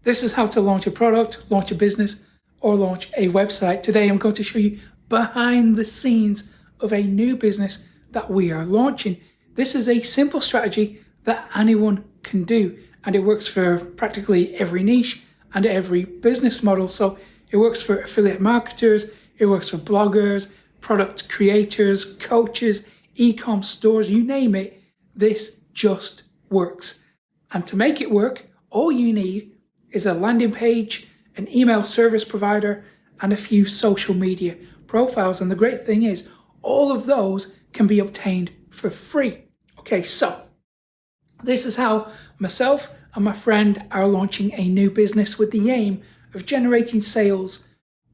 This is how to launch a product, launch a business, or launch a website. Today I'm going to show you behind the scenes of a new business that we are launching. This is a simple strategy that anyone can do, and it works for practically every niche and every business model. So it works for affiliate marketers, it works for bloggers, product creators, coaches, e-com stores, you name it. This just works. And to make it work, all you need is a landing page, an email service provider, and a few social media profiles. And the great thing is, all of those can be obtained for free. Okay, so this is how myself and my friend are launching a new business with the aim of generating sales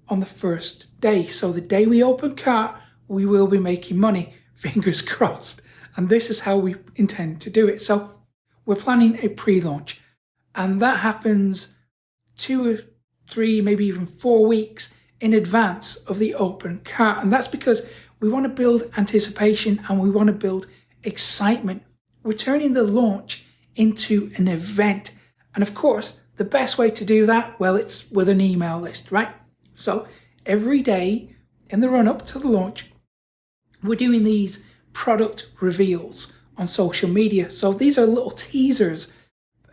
on the first day. So the day we open cart, we will be making money, fingers crossed. And this is how we intend to do it. So we're planning a pre-launch, and that happens 2 or 3, maybe even 4 weeks in advance of the open cart. And that's because we want to build anticipation and we want to build excitement. We're turning the launch into an event. And of course, the best way to do that, well, it's with an email list, right? So every day in the run up to the launch, we're doing these product reveals on social media. So these are little teasers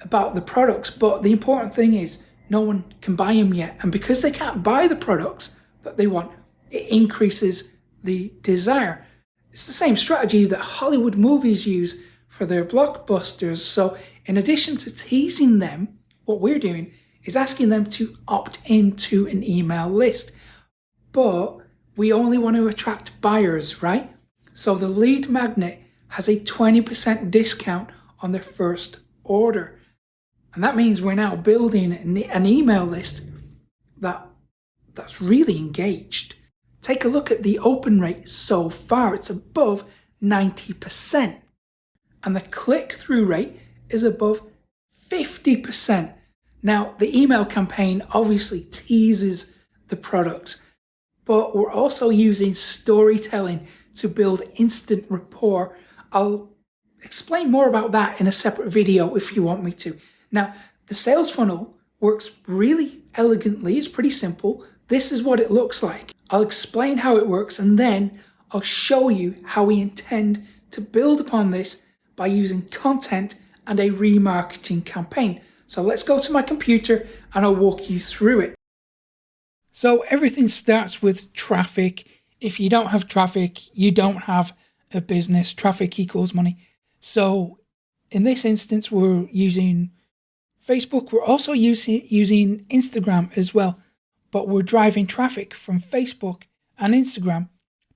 about the products, but the important thing is no one can buy them yet. And because they can't buy the products that they want, it increases the desire. It's the same strategy that Hollywood movies use for their blockbusters. So in addition to teasing them, what we're doing is asking them to opt into an email list. But we only want to attract buyers, right? So the lead magnet has a 20% discount on their first order. And that means we're now building an email list that's really engaged. Take a look at the open rate so far. It's above 90%. And the click-through rate is above 50%. Now, the email campaign obviously teases the products, but we're also using storytelling to build instant rapport. I'll explain more about that in a separate video if you want me to. Now, the sales funnel works really elegantly. It's pretty simple. This is what it looks like. I'll explain how it works, and then I'll show you how we intend to build upon this by using content and a remarketing campaign. So let's go to my computer and I'll walk you through it. So everything starts with traffic. If you don't have traffic, you don't have a business. Traffic equals money. So in this instance, we're using Facebook. We're also using Instagram as well, but we're driving traffic from Facebook and Instagram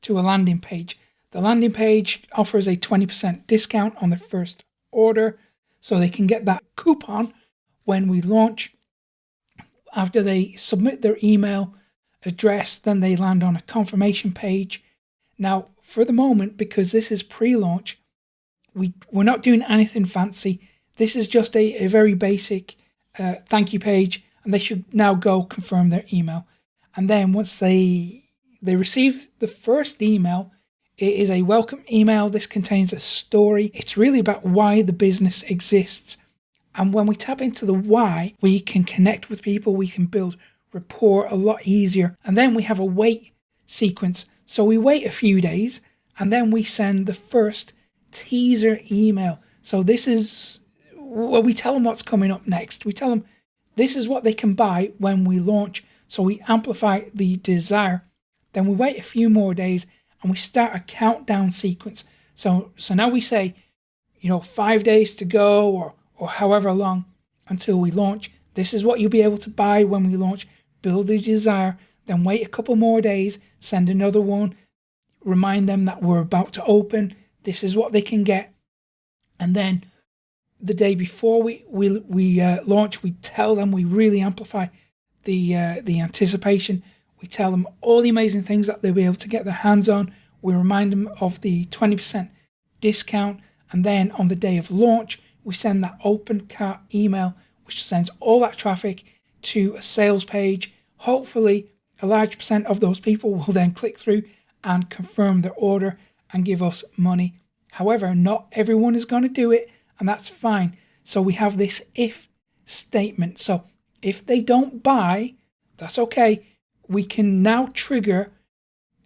to a landing page. The landing page offers a 20% discount on their first order, so they can get that coupon when we launch. After they submit their email address, then they land on a confirmation page. Now, for the moment, because this is pre-launch, we're not doing anything fancy. This is just a very basic thank you page, and they should now go confirm their email. And then once they receive the first email, it is a welcome email. This contains a story. It's really about why the business exists. And when we tap into the why, we can connect with people, we can build rapport a lot easier. And then we have a wait sequence. So we wait a few days, and then we send the first teaser email. So this is, well, we tell them what's coming up next. We tell them this is what they can buy when we launch. So we amplify the desire. Then we wait a few more days and we start a countdown sequence. So now we say, 5 days to go or however long until we launch. This is what you'll be able to buy when we launch. Build the desire, then wait a couple more days, send another one, remind them that we're about to open. This is what they can get. And then the day before we launch, we tell them, we really amplify the anticipation. We tell them all the amazing things that they'll be able to get their hands on. We remind them of the 20% discount. And then on the day of launch, we send that open cart email, which sends all that traffic to a sales page. Hopefully, a large percent of those people will then click through and confirm their order and give us money. However, not everyone is going to do it, and that's fine. So we have this if statement. So If they don't buy, that's okay. We can now trigger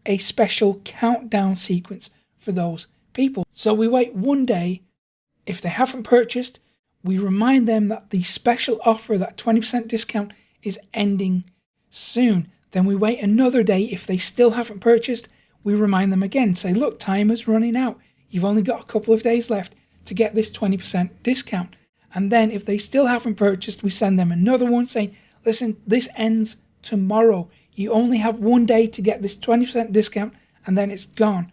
a special countdown sequence for those people. So we wait 1 day. If they haven't purchased, we remind them that the special offer, that 20% discount, is ending soon. Then we wait another day. If they still haven't purchased, we remind them again. Say, look, time is running out. You've only got a couple of days left to get this 20% discount. And then if they still haven't purchased, we send them another one saying, listen, this ends tomorrow. You only have 1 day to get this 20% discount, and then it's gone.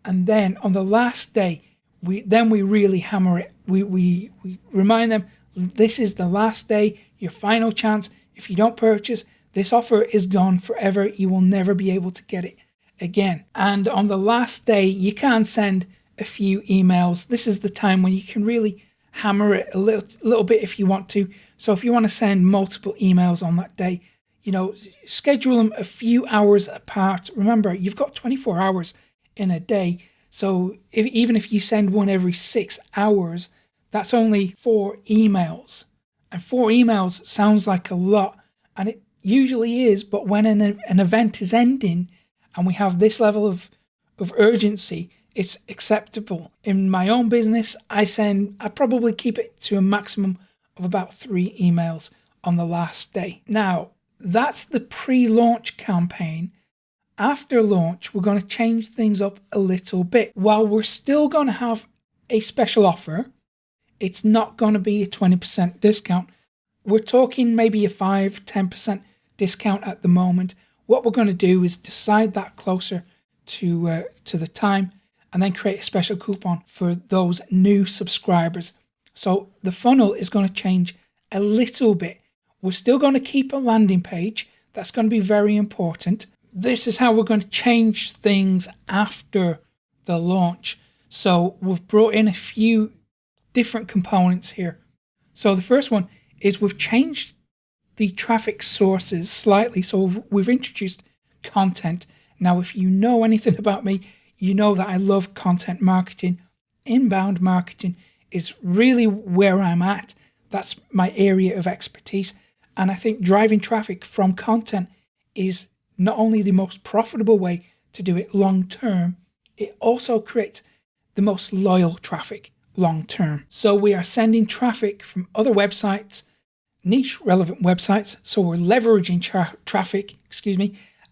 And then on the last day, we really hammer it. We remind them, this is the last day, your final chance. If you don't purchase, this offer is gone forever. You will never be able to get it again. And on the last day, you can send a few emails. This is the time when you can really hammer it a little bit if you want to. So if you want to send multiple emails on that day, schedule them a few hours apart. Remember, you've got 24 hours in a day. So even if you send one every 6 hours, that's only 4 emails. And 4 emails sounds like a lot, and it usually is, but when an event is ending and we have this level of urgency, it's acceptable. In my own business, I probably keep it to a maximum of about 3 emails on the last day. Now, that's the pre-launch campaign. After launch, we're going to change things up a little bit. While we're still going to have a special offer, it's not going to be a 20% discount. We're talking maybe a 5-10% discount at the moment. What we're going to do is decide that closer to the time, and then create a special coupon for those new subscribers. So the funnel is going to change a little bit. We're still going to keep a landing page. That's going to be very important. This is how we're going to change things after the launch. So we've brought in a few different components here. So the first one is we've changed the traffic sources slightly. So we've introduced content. Now, if you know anything about me, you know that I love content marketing. Inbound marketing is really where I'm at. That's my area of expertise. And I think driving traffic from content is not only the most profitable way to do it long term, it also creates the most loyal traffic long term. So we are sending traffic from other websites, niche relevant websites. So we're leveraging traffic,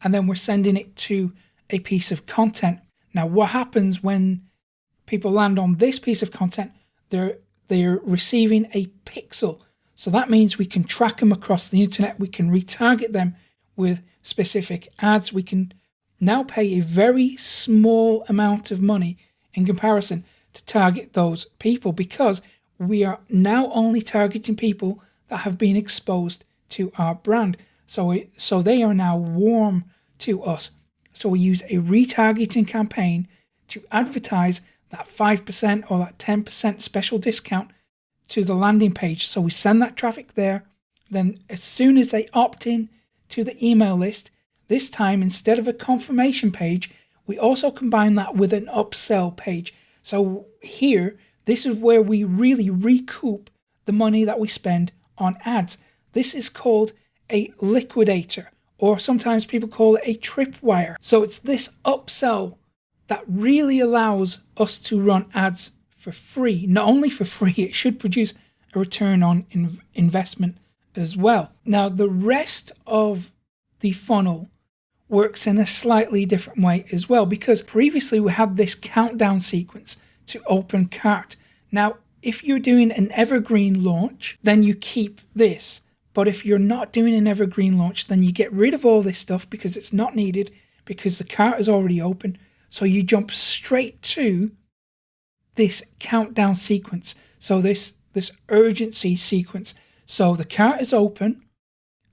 and then we're sending it to a piece of content. Now, what happens when people land on this piece of content? They're receiving a pixel. So that means we can track them across the internet. We can retarget them with specific ads. We can now pay a very small amount of money in comparison to target those people, because we are now only targeting people that have been exposed to our brand. So they are now warm to us. So we use a retargeting campaign to advertise that 5% or that 10% special discount to the landing page. So we send that traffic there. Then as soon as they opt in to the email list, this time instead of a confirmation page, we also combine that with an upsell page. So here, this is where we really recoup the money that we spend on ads. This is called a liquidator, or sometimes people call it a tripwire. So it's this upsell that really allows us to run ads for free. Not only for free, it should produce a return on investment as well. Now, the rest of the funnel works in a slightly different way as well, because previously we had this countdown sequence to open cart. Now, if you're doing an evergreen launch, then you keep this. But if you're not doing an evergreen launch, then you get rid of all this stuff because it's not needed, because the cart is already open. So you jump straight to this countdown sequence. So this urgency sequence. So the cart is open.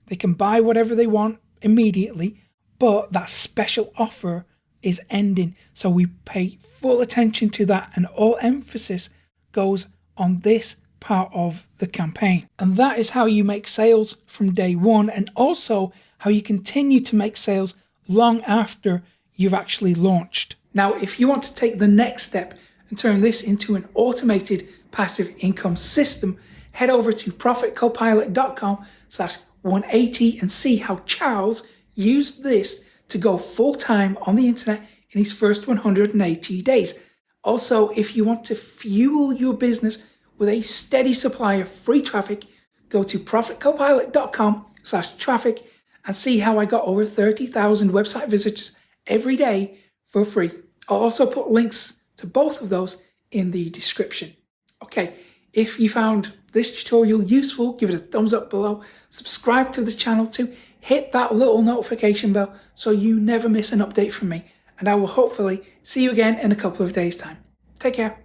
They can buy whatever they want immediately, but that special offer is ending. So we pay full attention to that, and all emphasis goes on this part of the campaign. And that is how you make sales from day one, and also how you continue to make sales long after you've actually launched. Now, if you want to take the next step and turn this into an automated passive income system, head over to profitcopilot.com website.com/180 and see how Charles used this to go full-time on the internet in his first 180 days. Also, if you want to fuel your business with a steady supply of free traffic, go to profitcopilot.com/traffic and see how I got over 30,000 website visitors every day for free. I'll also put links to both of those in the description. Okay, if you found this tutorial useful, give it a thumbs up below, subscribe to the channel too, hit that little notification bell so you never miss an update from me, and I will hopefully see you again in a couple of days' time. Take care.